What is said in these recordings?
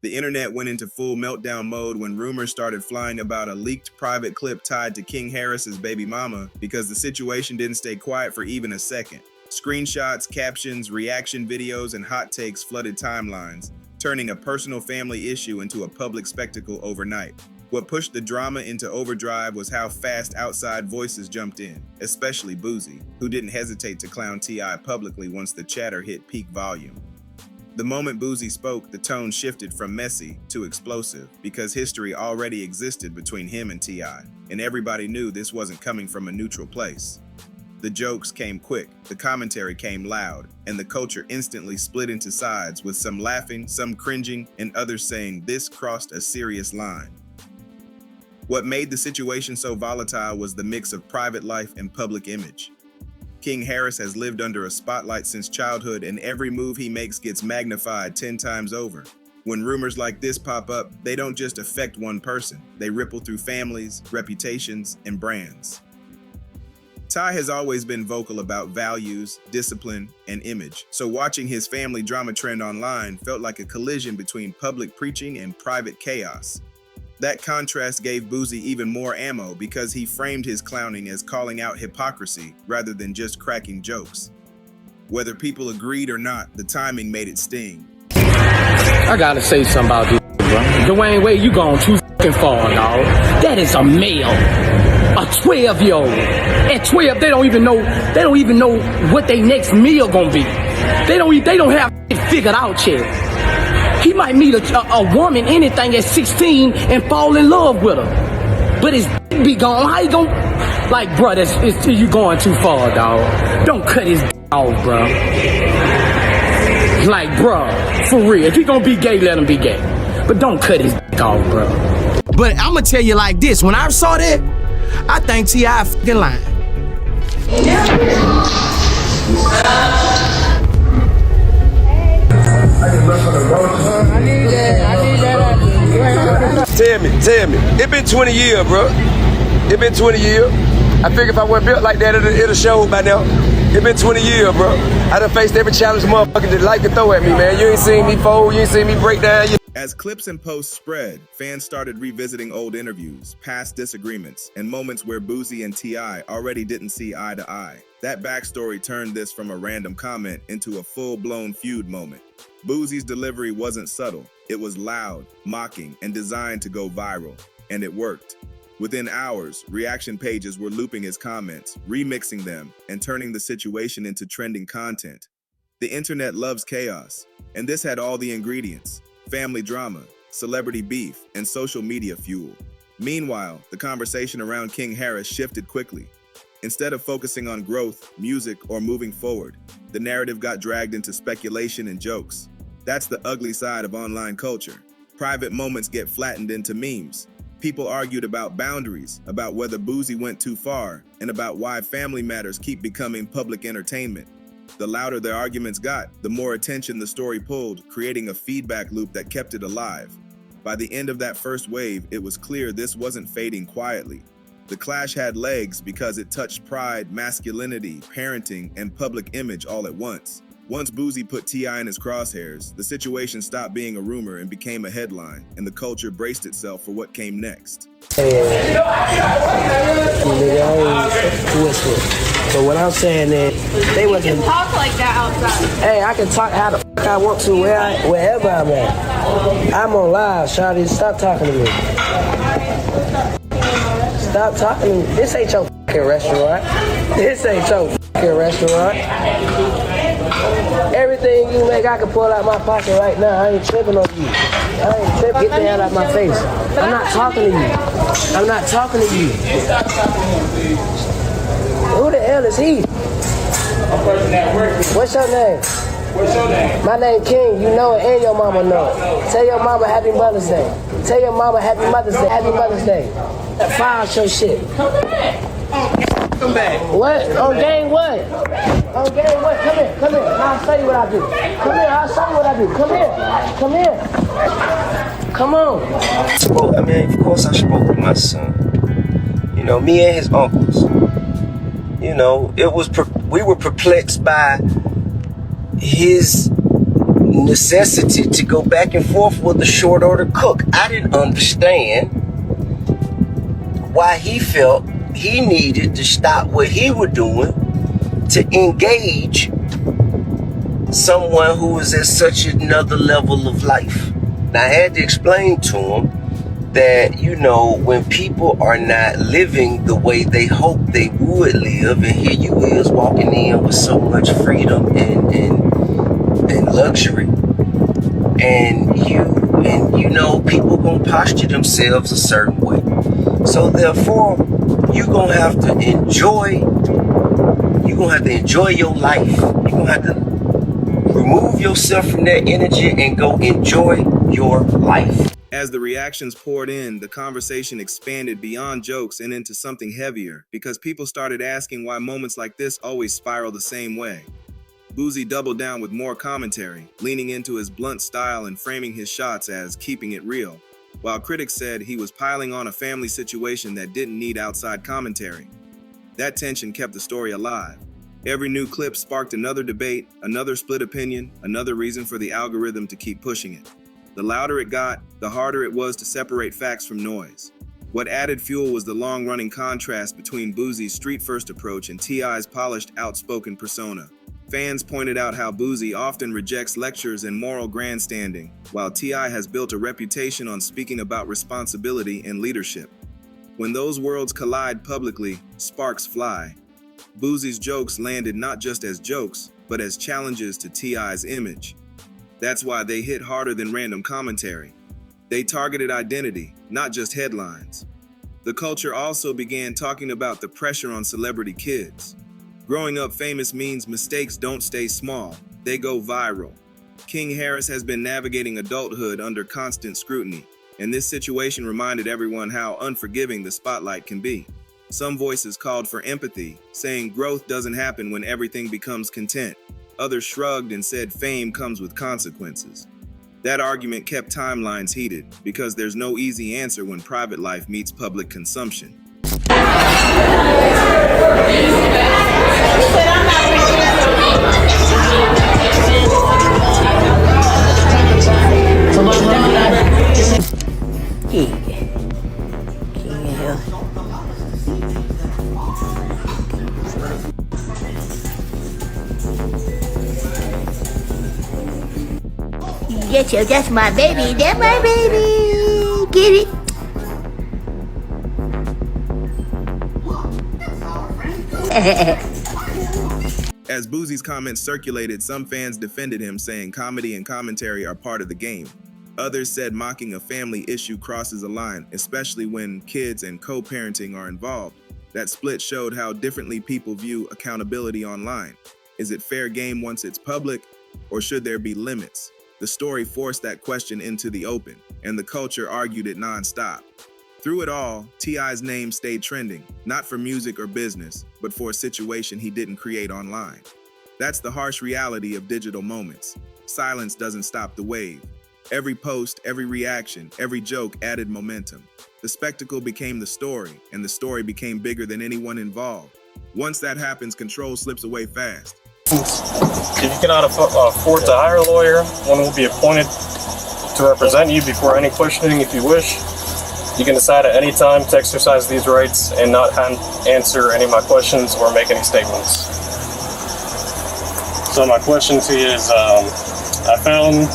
The internet went into full meltdown mode when rumors started flying about a leaked private clip tied to King Harris's baby mama because the situation didn't stay quiet for even a second. Screenshots, captions, reaction videos, and hot takes flooded timelines, turning a personal family issue into a public spectacle overnight. What pushed the drama into overdrive was how fast outside voices jumped in, especially Boosie, who didn't hesitate to clown T.I. publicly once the chatter hit peak volume. The moment Boosie spoke, the tone shifted from messy to explosive because history already existed between him and T.I., and everybody knew this wasn't coming from a neutral place. The jokes came quick, the commentary came loud, and the culture instantly split into sides, with some laughing, some cringing, and others saying this crossed a serious line. What made the situation so volatile was the mix of private life and public image. King Harris has lived under a spotlight since childhood, and every move he makes gets magnified 10 times over. When rumors like this pop up, they don't just affect one person, they ripple through families, reputations, and brands. Ty has always been vocal about values, discipline, and image, so watching his family drama trend online felt like a collision between public preaching and private chaos. That contrast gave Boosie even more ammo because he framed his clowning as calling out hypocrisy rather than just cracking jokes. Whether people agreed or not, the timing made it sting. I gotta say something about this, bro. Dwayne Wade, you gone too fucking far, dog. That is a male. A 12-year-old. At 12, they don't even know what their next meal gonna be. They don't have it figured out yet. He might meet a woman, anything, at 16 and fall in love with her. But his be gone. How you gonna... Like, bro, you going too far, dog. Don't cut his off, bro. Like, bro, for real. If he gonna be gay, let him be gay. But don't cut his off, bro. But I'ma tell you like this. When I saw that, I think T.I. fucking lying. Tell me. It been 20 years, bro. It been 20 years. I figure if I wasn't built like that, it'll show by now. It been 20 years, bro. I done faced every challenge motherfucker that like to throw at me, man. You ain't seen me fold, you ain't seen me break down. As clips and posts spread, fans started revisiting old interviews, past disagreements, and moments where Boosie and T.I. already didn't see eye to eye. That backstory turned this from a random comment into a full-blown feud moment. Boosie's delivery wasn't subtle. It was loud, mocking, and designed to go viral. And it worked. Within hours, reaction pages were looping his comments, remixing them, and turning the situation into trending content. The internet loves chaos, and this had all the ingredients: family drama, celebrity beef, and social media fuel. Meanwhile, the conversation around King Harris shifted quickly. Instead of focusing on growth, music, or moving forward, the narrative got dragged into speculation and jokes. That's the ugly side of online culture. Private moments get flattened into memes. People argued about boundaries, about whether Boosie went too far, and about why family matters keep becoming public entertainment. The louder their arguments got, the more attention the story pulled, creating a feedback loop that kept it alive. By the end of that first wave, it was clear this wasn't fading quietly. The clash had legs because it touched pride, masculinity, parenting, and public image all at once. Once Boosie put T.I. in his crosshairs, the situation stopped being a rumor and became a headline, and the culture braced itself for what came next. So what I'm saying is, they wasn't... You can talk like that outside. Hey, I can talk how the fuck I want to wherever I'm at. I'm on live, shawty. Stop talking to me. Stop talking to me. This ain't your fucking restaurant. This ain't your fucking restaurant. Everything you make, I can pull out my pocket right now. I ain't tripping on you. I ain't tripping. Get the hell out of my face. I'm not talking to you. I'm not talking to you. Who the hell is he? What's your name? What's your name? My name King. You know it and your mama know it. Tell your mama Happy Mother's Day. Tell your mama Happy Mother's Day. Happy Mother's Day. File your shit. Come back. What? On game what? On game what? Come here. Come here. I'll show you what I do. Come here. I'll show you what I do. Come here. Come here. Come on. I mean, of course I spoke with my son. You know, me and his uncles. You know, we were perplexed by his necessity to go back and forth with the short order cook. I didn't understand why he felt he needed to stop what he was doing to engage someone who was at such another level of life. Now, I had to explain to him that, you know, when people are not living the way they hope they would live, and here you is walking in with so much freedom and luxury, and you know, people gonna posture themselves a certain way. So therefore, you're gonna have to enjoy your life. You're gonna have to remove yourself from that energy and go enjoy your life. As the reactions poured in, the conversation expanded beyond jokes and into something heavier, because people started asking why moments like this always spiral the same way. Boosie doubled down with more commentary, leaning into his blunt style and framing his shots as keeping it real, while critics said he was piling on a family situation that didn't need outside commentary. That tension kept the story alive. Every new clip sparked another debate, another split opinion, another reason for the algorithm to keep pushing it. The louder it got, the harder it was to separate facts from noise. What added fuel was the long-running contrast between Boosie's street-first approach and T.I.'s polished, outspoken persona. Fans pointed out how Boosie often rejects lectures and moral grandstanding, while T.I. has built a reputation on speaking about responsibility and leadership. When those worlds collide publicly, sparks fly. Boosie's jokes landed not just as jokes, but as challenges to T.I.'s image. That's why they hit harder than random commentary. They targeted identity, not just headlines. The culture also began talking about the pressure on celebrity kids. Growing up famous means mistakes don't stay small, they go viral. King Harris has been navigating adulthood under constant scrutiny, and this situation reminded everyone how unforgiving the spotlight can be. Some voices called for empathy, saying growth doesn't happen when everything becomes content. Others shrugged and said fame comes with consequences. That argument kept timelines heated, because there's no easy answer when private life meets public consumption. Yes, yo, that's my baby. That's my baby. Get it? As Boosie's comments circulated, some fans defended him, saying comedy and commentary are part of the game. Others said mocking a family issue crosses a line, especially when kids and co-parenting are involved. That split showed how differently people view accountability online. Is it fair game once it's public, or should there be limits? The story forced that question into the open, and the culture argued it nonstop. Through it all, T.I.'s name stayed trending, not for music or business, but for a situation he didn't create online. That's the harsh reality of digital moments. Silence doesn't stop the wave. Every post, every reaction, every joke added momentum. The spectacle became the story, and the story became bigger than anyone involved. Once that happens, control slips away fast. If you cannot afford to hire a lawyer, one will be appointed to represent you before any questioning if you wish. You can decide at any time to exercise these rights and not answer any of my questions or make any statements. So my question to you is, I found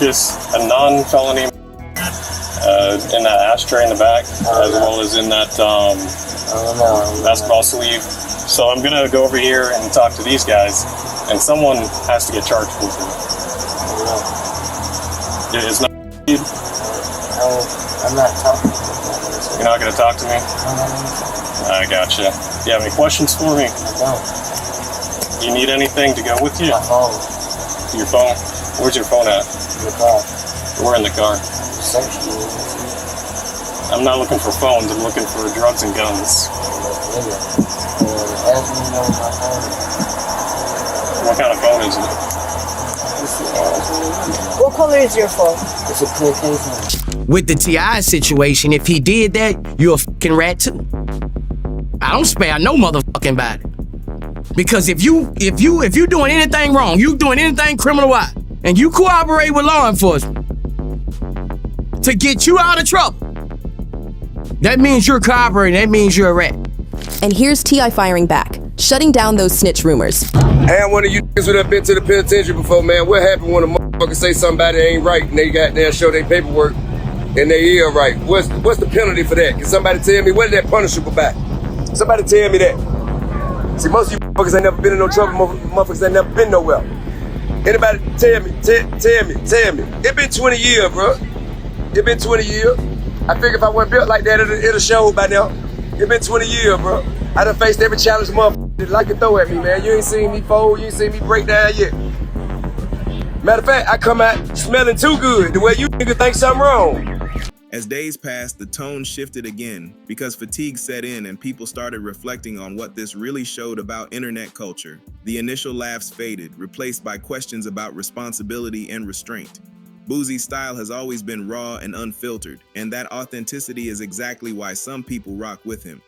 just a non-felony in that ashtray in the back, as well as in that basketball sleeve. So I'm gonna go over here and talk to these guys, and someone has to get charged with it. It's not. I'm not talking. You're not gonna talk to me? I gotcha. Do you have any questions for me? I don't. Do you need anything to go with you? My phone. Your phone? Where's your phone at? In the car. We're in the car. Search me. I'm not looking for phones, I'm looking for drugs and guns. Ask me know my phone. What kind of phone is it? What color is your phone? It's a clear phone. With the T.I. situation, if he did that, you're a fucking rat too. I don't spare no motherfucking body. Because if you doing anything wrong, you doing anything criminal, what? and you cooperate with law enforcement to get you out of trouble, that means you're cooperating. That means you're a rat. And here's T.I. firing back, shutting down those snitch rumors. I ain't one of you niggas who done been to the penitentiary before, man. What happened when a motherfucker say somebody ain't right and they goddamn show their paperwork and they is right? What's the penalty for that? Can somebody tell me what is that punishable by? Somebody tell me that. See, most of you motherfuckers ain't never been in no trouble. Motherfuckers ain't never been nowhere. Anybody tell me. It been 20 years, bro. It been 20 years. I figure if I wasn't built like that, it'll show by now. It been 20 years, bro. I done faced every challenge motherfucker that like to throw at me, man. You ain't seen me fold, you ain't seen me break down yet. Matter of fact, I come out smelling too good, the way you nigga think something wrong. As days passed, the tone shifted again because fatigue set in and people started reflecting on what this really showed about internet culture. The initial laughs faded, replaced by questions about responsibility and restraint. Boosie's style has always been raw and unfiltered, and that authenticity is exactly why some people rock with him.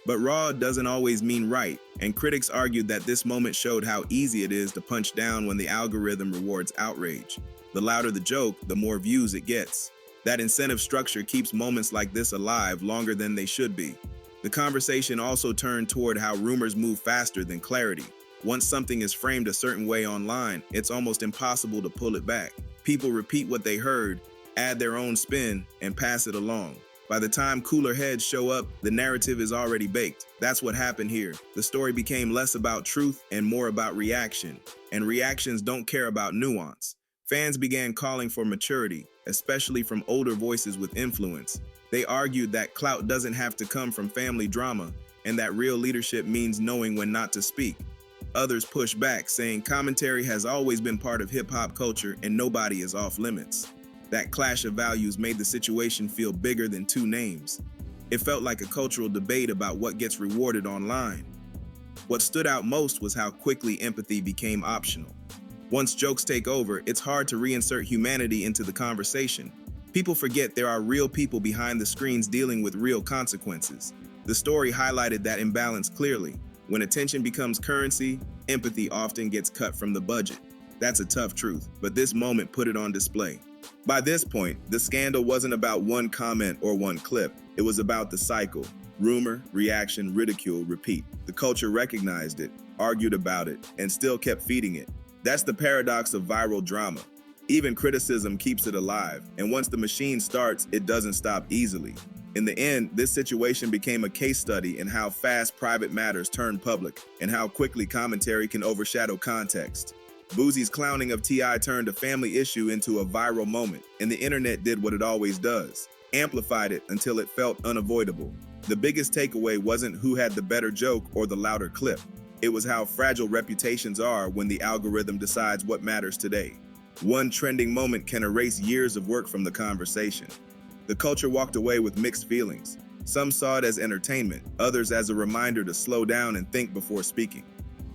But raw doesn't always mean right, and critics argued that this moment showed how easy it is to punch down when the algorithm rewards outrage. The louder the joke, the more views it gets. That incentive structure keeps moments like this alive longer than they should be. The conversation also turned toward how rumors move faster than clarity. Once something is framed a certain way online, it's almost impossible to pull it back. People repeat what they heard, add their own spin, and pass it along. By the time cooler heads show up, the narrative is already baked. That's what happened here. The story became less about truth and more about reaction. And reactions don't care about nuance. Fans began calling for maturity, especially from older voices with influence. They argued that clout doesn't have to come from family drama, and that real leadership means knowing when not to speak. Others pushed back, saying commentary has always been part of hip-hop culture and nobody is off limits. That clash of values made the situation feel bigger than two names. It felt like a cultural debate about what gets rewarded online. What stood out most was how quickly empathy became optional. Once jokes take over, it's hard to reinsert humanity into the conversation. People forget there are real people behind the screens dealing with real consequences. The story highlighted that imbalance clearly. When attention becomes currency, empathy often gets cut from the budget. That's a tough truth, but this moment put it on display. By this point, the scandal wasn't about one comment or one clip. It was about the cycle. Rumor, reaction, ridicule, repeat. The culture recognized it, argued about it, and still kept feeding it. That's the paradox of viral drama. Even criticism keeps it alive, and once the machine starts, it doesn't stop easily. In the end, this situation became a case study in how fast private matters turn public and how quickly commentary can overshadow context. Boosie's clowning of T.I. turned a family issue into a viral moment, and the internet did what it always does, amplified it until it felt unavoidable. The biggest takeaway wasn't who had the better joke or the louder clip. It was how fragile reputations are when the algorithm decides what matters today. One trending moment can erase years of work from the conversation. The culture walked away with mixed feelings. Some saw it as entertainment, others as a reminder to slow down and think before speaking.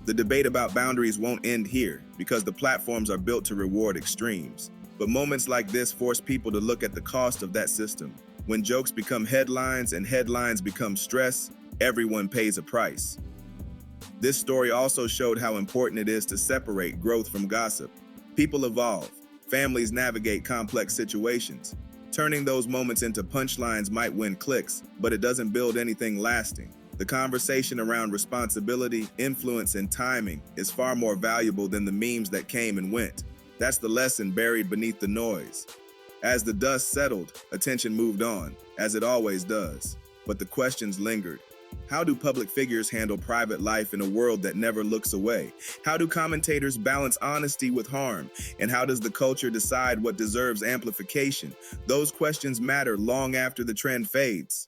The debate about boundaries won't end here, because the platforms are built to reward extremes. But moments like this force people to look at the cost of that system. When jokes become headlines and headlines become stress, everyone pays a price. This story also showed how important it is to separate growth from gossip. People evolve, families navigate complex situations. Turning those moments into punchlines might win clicks, but it doesn't build anything lasting. The conversation around responsibility, influence, and timing is far more valuable than the memes that came and went. That's the lesson buried beneath the noise. As the dust settled, attention moved on, as it always does. But the questions lingered. How do public figures handle private life in a world that never looks away? How do commentators balance honesty with harm? And how does the culture decide what deserves amplification? Those questions matter long after the trend fades.